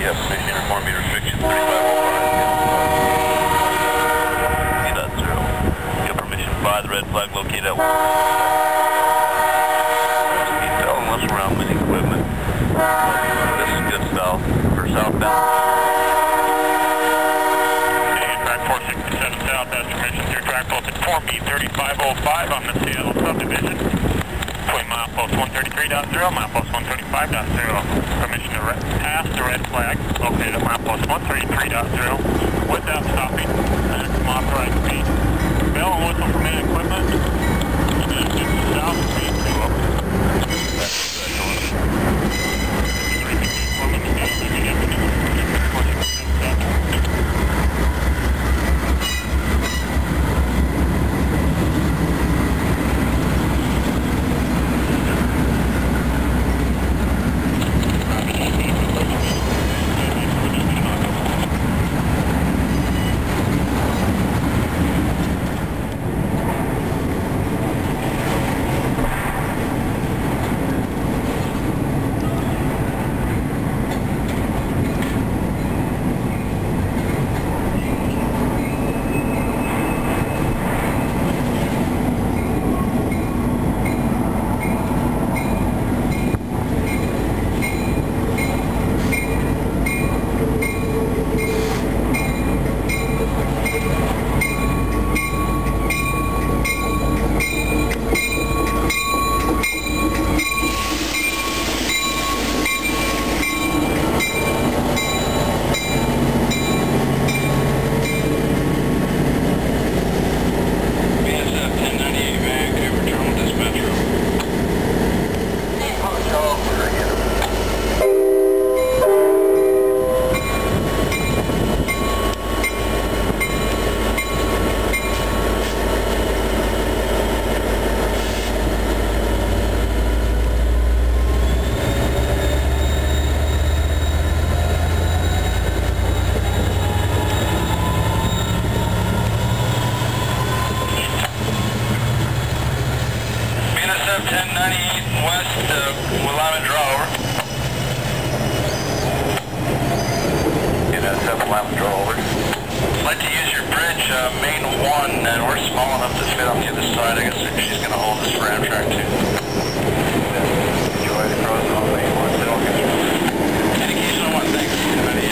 You have permission to inform me restriction 3505. C.0. You have permission by the red flag located at 1. Detail unless around many equipment. This is good south or southbound. Okay, track 467 south has permission through track posted 4B3505 on the Seattle subdivision. Between milepost 133.0, milepost 135.0. Permission to pass the red flag located at milepost 133.0 without stopping. Maximum authorized speed. Bell and whistle from main equipment. And then get to south speed 2 up. BNSF 1098 west, Willamette draw over. BNSF Willamette draw over. I'd like to use your bridge, main 1, and we're small enough to fit on the other side. I guess she's going to hold us for Amtrak too. Enjoy the crossing on main 1. Indication on 1, thanks. 1098.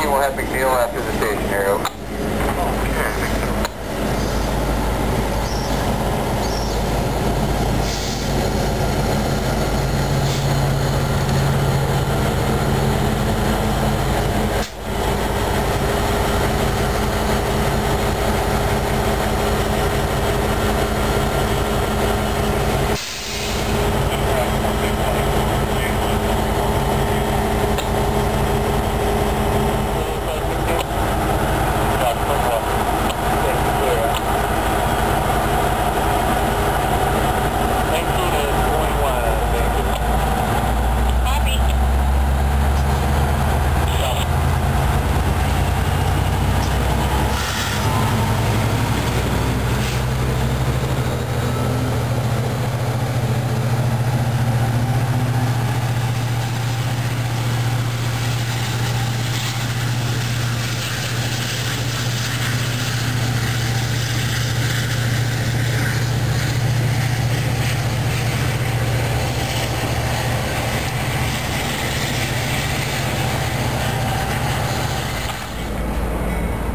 We'll have Big Deal after the station here. Okay.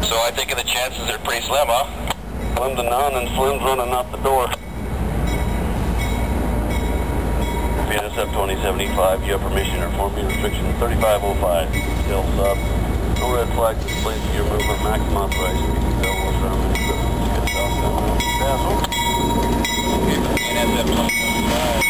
So I think the chances are pretty slim, huh? Slim to none, and Slim's running out the door. BNSF 2075, you have permission to inform me restriction 3505. Still sub. No red flag displayed to your movement. Maximum authorized speed. Still what's around the equipment. Get southbound. Pass over. SF 2075.